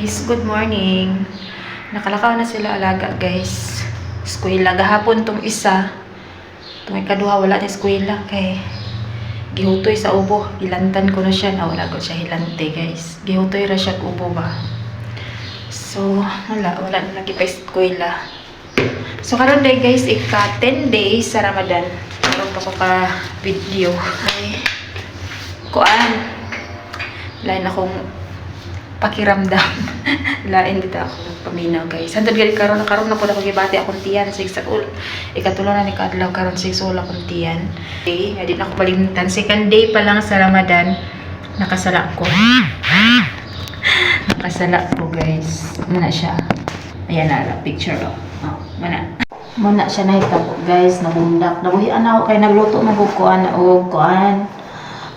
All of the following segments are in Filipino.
Guys, good morning. Nakalakaw na sila alaga, guys. Eskwela gahapon tong isa. Tong ikaduha wala na eskwela kay gihutoy sa ubo. Ilantan ko na siya na wala ko siya hilante, guys. Gihutoy ra siya ubo ba. So, wala na lagi pa eskwela. So karon day guys, ika 10 days sa Ramadan. Karon pa ko ka video. Ay kuan. Lain akong pakiramdam. Lain dito ako paminaw, guys. Hantod gali karon na pud ako gibati akong tiyan sig sa ul. Ikatulo na ni kadlaw karon sig sula akong tiyan. Okay, nga di na ako palimtan. Second day pa lang sa Ramadan, nakasala ko. Nakasala ko, guys. Muna siya. Ayan na, picture oh. Muna siya nahitabo, guys, nabundak. Nabuhian ako kay nagluto ng kuan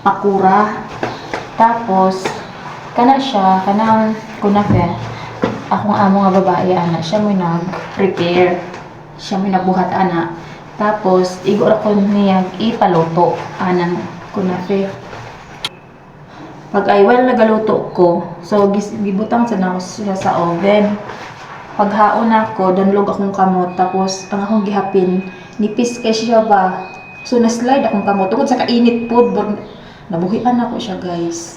pakura. Tapos kana siya, kanang kunafe. Akong amo nga babae ana, siya mo nag-prepare. Siya mo nabuhat ana. Tapos igor ko niya ipaluto anang kunafe. Pag aywan nagaluto ko, so gibutang sa nako siya sa oven. Paghaon ako, danlog akong kamot, tapos ang akong gihapin, nipis kay siya ba. So na-slide akong kamot, tungkol sa kainit po, nabuhian ako siya, guys.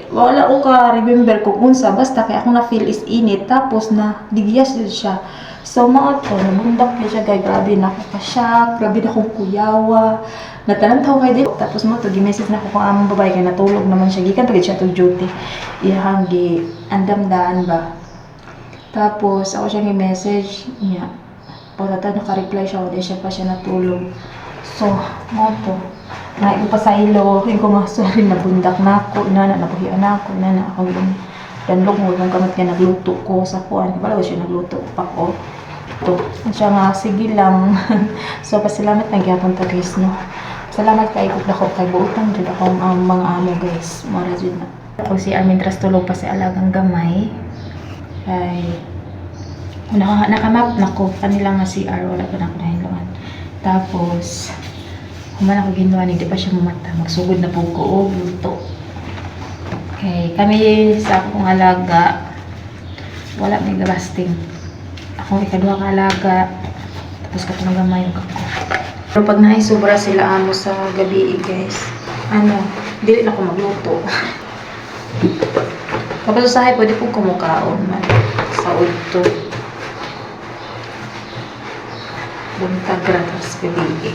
Wala ko ka-remember kung unsa, basta kaya akong na-feel is init, tapos digiyas siya. So maot ko, nabundak siya, guys, grabe na ako ka-shock, grabe na akong kuyawa, natalantaw kayo din. Tapos mo to, gi-message na ako kung among babae, kaya natulog naman siya, gikan pagod siya to duty. Iyahang andam-daan ba. Tapos ako siya gi-message niya. Pagkata naka-reply siya, wala siya pa siya natulog. So, mo to. Naik ko pa sa ilo, yung ko nga, sorry, nabundak na ako, nabuhian na ako, ako yun. Danlog mo, yung kamot kaya nagluto ko sa kuwan. Wala ko siya nagluto pa ko. Ito, siya nga, sige lang. So, pasalamat na gyapon ta, guys, no. Salamat kay ikot ako kay buutan dyan akong mga amo, guys. Mara dyan na. Ako si Armin Trastulog pa si alagang gamay. Ay, nakamap na ko. Kanila nga si R, wala pa na ako nahilangan. Tapos, human ako ginawa, hindi pa siya mamata. Magsugod na po ko, luto. Okay, kami sa akong alaga, wala may gabasting. Akong ikaduha ka alaga, tapos katulong gamay yung ako. Pero pag naisubra sila amo sa gabi, guys, dili na ako magluto. Kapag usahay, pwede po kumukaon man sa udto. Buntag ratas gabi.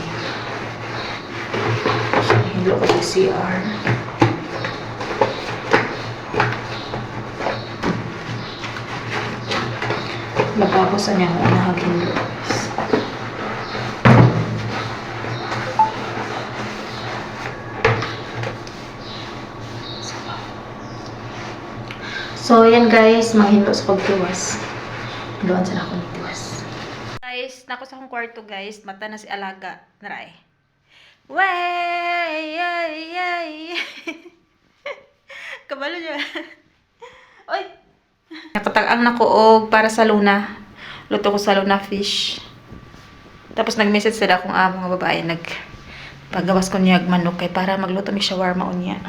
Hilo ko sa CR. Lababo sa niya kung nahagin. So, yan guys, mahilo sa pagtiwas. Hiluan sa akong tiwas. Guys, nako sa akong kwarto, guys. Mata na si alaga. Naray. Way! Yay! Yay! Kabalo niya. Oy! Nakatag-ang na ko og para sa luna. Luto ko sa luna fish. Tapos nag-message sila kung mga babae. Paggawas ko niya manok kay para magluto mi shawarma unya.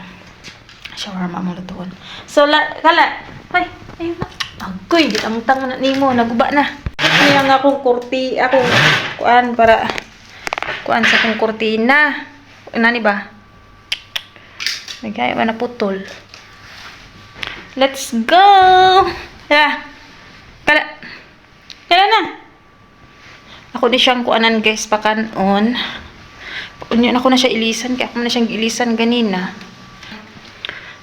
Shawarma mo lutuon. So, kala. Ay, ayun na. Agoy, bitang-tang na nimo. Naguba na. Niya nga akong kuan sa akong kurtina. Nani ba? Nagkaya ba na putol? Let's go! Kala na. Ako di siyang kuanan, guys, pakanon. Unyan ako na siya ilisan. Kaya ako na siyang ilisan ganina.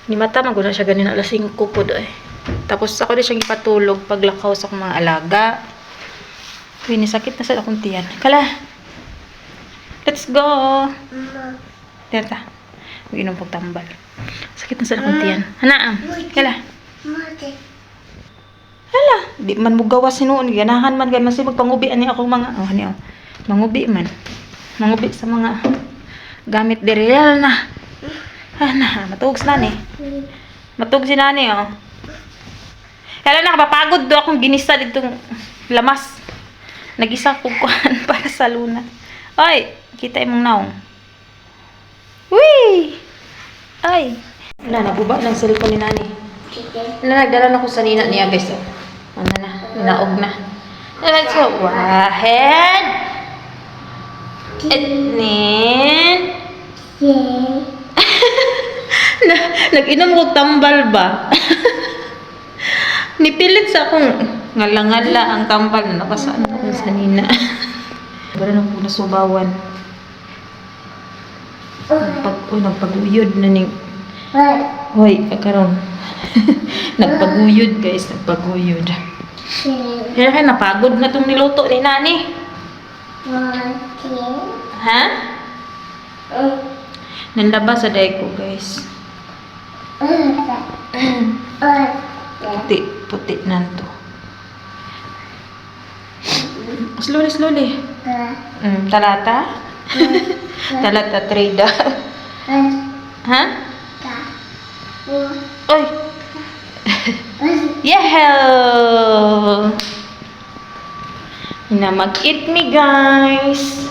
Ni mata maguna siya ganina alas 5 po doy. Tapos ako di siyang ipatulog paglakaw sa akong mga alaga. Uy, sakit na sa akong tiyan. Kala. Let's go. Teta. Mag-inom pagtambal. Sakit na sa akong tiyan. Hanaam. Kala. Hala, di man mo gawas sinuon. Ganahan man kay masay magpangubi ani akong mga mangubi man. Mangubi sa mga gamit dirial na. Matuog na ni. Matuog si nani, oh. Kaya nakapapagod do akong ginisa ditong lamas. Nag-isa ko kuhan para sa luna. Oy, kita imong naong. Uy! Ay! Naguba ng cellphone ni nani. Nagdala na ko sa nina niya guys. Oh. Ano na, naog na. Let's go. Wahed. Etnin. Nag-inom ko tambal ba? Nipilit sa akong ngala-ngala ang tambal na nakasaan ako sa nina. Bara na ko nasubawan. Nagpaguyod na ni... Hoy, pagkaroon. Nagpaguyod guys, nagpaguyod. Kaya kayo napagod na itong niluto ni Nani. Ha? Nandaba sa day ko guys. Puti nanto. Slowly. Talata? Talata trade. Ha? Oy! Yehel! Na mag-eat me guys.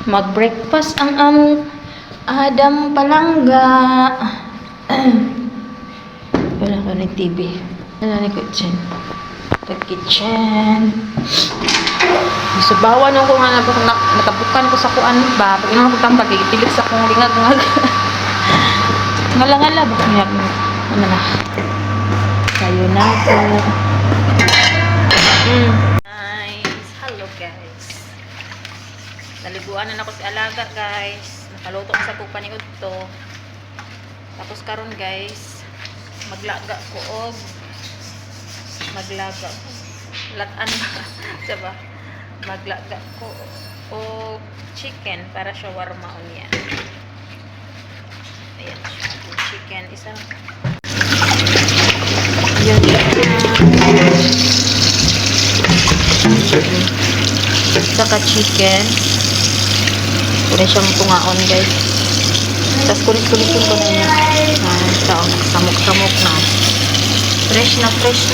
Mag-breakfast ang among Adam Palangga. Wala ko ng TV. Wala na kitchen. Kitchen. Subawan ako nga nakabukan ko sa kuan ba. Pag inom ko tambal, ipilit sa kong lingag-ngag. Ngala-ngala ba? Ano na? Kayo na po. Nice. Hello guys. Naliguan na ako si Alaga guys. Nakaluto ko sa pupa ni Udto. Tapos karon guys, maglaga ko og latan ba? Diba? Maglaga ko o chicken para shawarma unya. Ayan siya. Yung chicken. Isang yun. Saka chicken. Pwede siyang tungaon guys. Tapos kulit-kulitin ko na niya. Samok-samok na. Fresh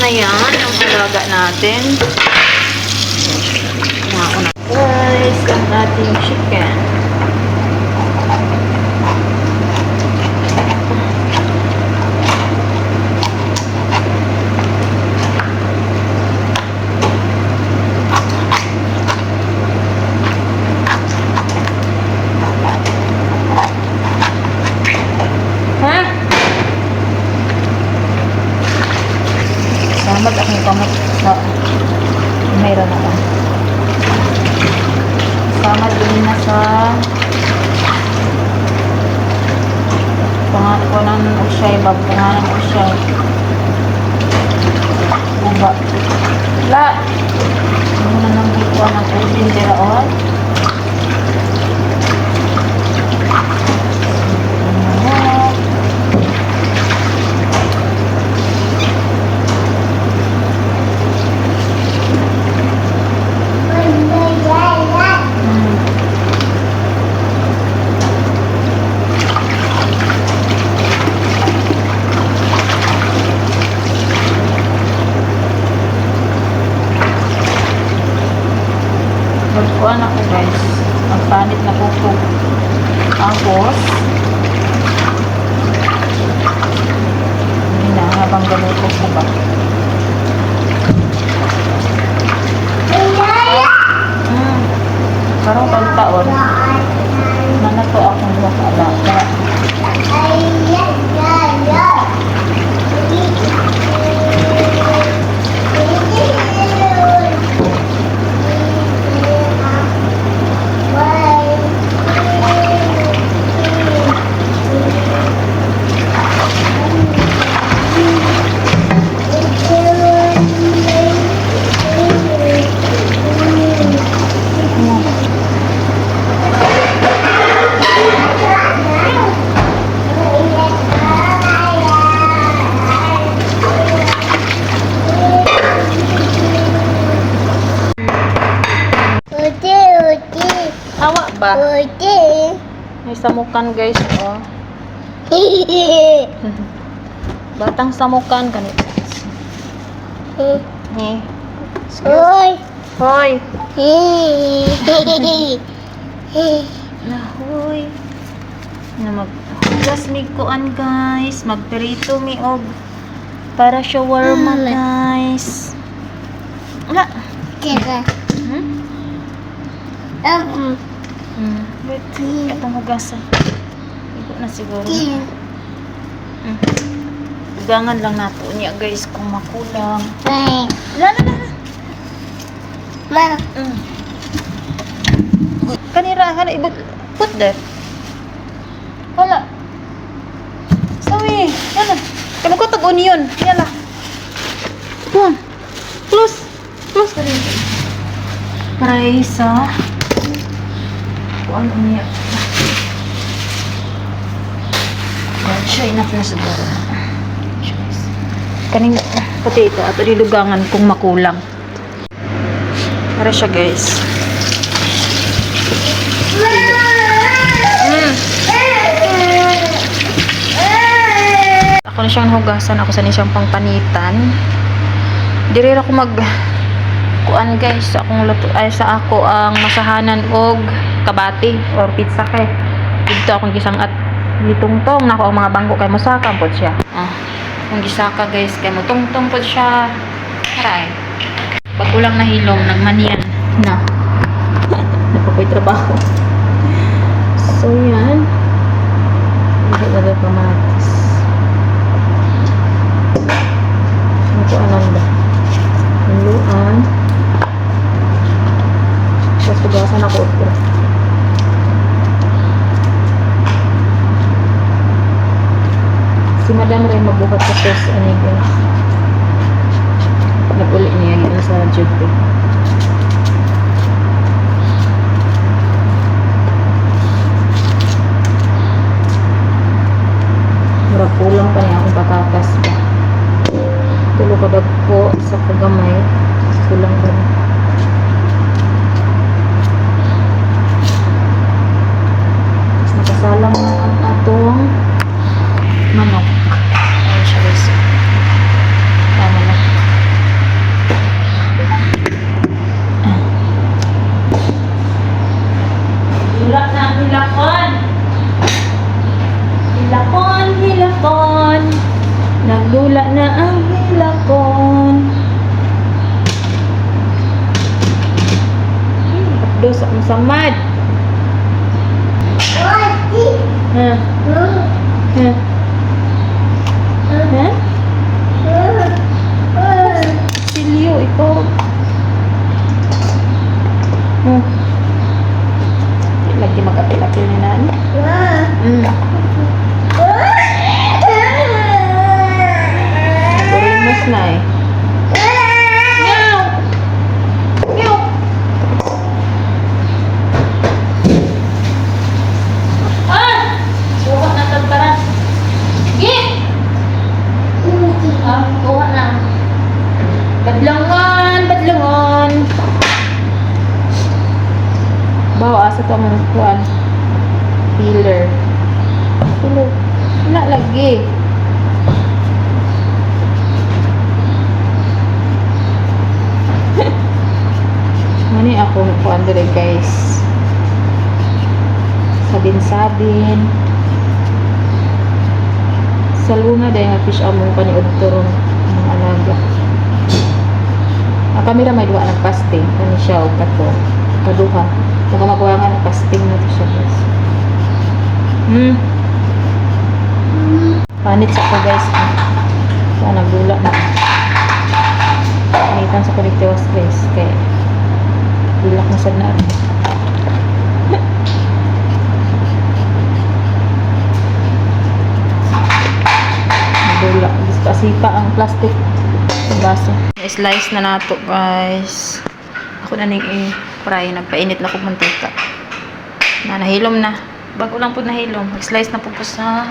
na yan. Ang alaga natin. Tungaon na. Guys, ang ating chicken. Salamat akong kamot sa mayroon na lang. Salamat din na sa pangakunan o siya'y pangalan o siya'y buba. La! Ano na nang ikuha ng usin dira o? Magkuhan ako guys. Magpanit na kuko. Tapos hindi na habang galuto ko ba. Karong taon nanato akong makalaga. Hawa ba? May samukan guys, oh. Batang samukan ganito. Hoy. Hoy. Nahoy. Na mag Just mig kuan guys, magperito mi og para shawarma guys. Wala. Hmm? Wait, itong hugasan. Igo na siguro. Hugangan lang nato niya guys kung makulang. La. Kanira, put there. Wala. Sawi, yana. Kamu ko tag onion. Yala. Come on. Close ka rin. Para isa. Kuan niya. Siya enough na siguro. Kaning potato at dilugangan kung makulang. Para siya guys. Ako na siyang hugasan, ako sa siyang pangpanitan. Diri ako mag kuan guys, akong luto ay sa ako ang masahanan og kabati or pizza kay. Dito akong gisang at litungtong nako ang mga bangko kay mosaka pod siya. Kung gisaka guys kay motungtong pod siya. Aray. Pag kulang na hilom nagmanian na. Napapoy trabaho. So yan. Hindi na daw kamatis. Ito alam ba? Haluan. Tapos tugasan ako ito. Si Madam rin magbuhat sa sauce. Ano yung guys? Nag-uli niya yun sa jute. Murag kulang pa niya akong patatas ba. Tulo ka po sa kagamay. Kulang ba niya. Tapos nakasalang na ang atong manok. Ayan siya guys. Manok. Hilak na ang hilakon. Hilakon. Nagdula na ang hilakon. Kapdos ang samad. Ha? Ha? Silyo, ikaw. Lagi mag-apil-apil ni Nani. Nagurimus na eh. Meow! Meow! Kuha na tagparan. Sige! Kuha na. Badlangan. Bawa asa to ang kuan. Peeler. Wala lagi. Mani ako kuan dire guys. Sabin. Sa luna dahil nga fish among paniod turon ang alaga. Ang kamera may duwa ng pasting. Kani siya o kato. Kaduha. Kung makuha nga ng pasting na ito siya guys. Panit sa ko guys. Kaya nagdula na. Panitan sa konektiwas guys. Kaya dulak na sad na. Nagdula. Sipa ang plastic. Ang baso. Slice na nato guys. Ako na ning i-fry. Nagpainit na ko mantika. Nahilom na. Bago lang po nahilom. Mag-slice na po sa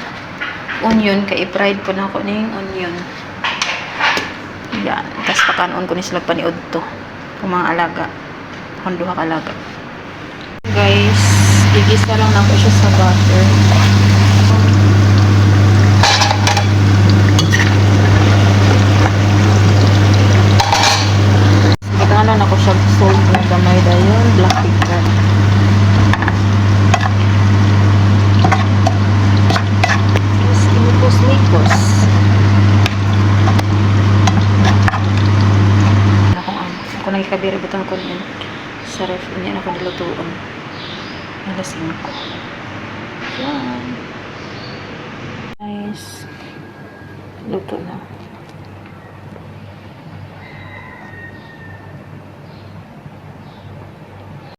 onion. Kaya i-fried po na ako ning onion. Yan. Tapos pakanon ko ni sila paniod to. Kung mga alaga. Kung duha ka alaga. Guys, igisa lang na ko siya sa butter. Ano na ko siya salt na gamay dayon, black pepper. Ako nang ikabiri butang ko rin sa ref. Yan ako nilutuan. Alas 5. Yan. Nice. Luto na.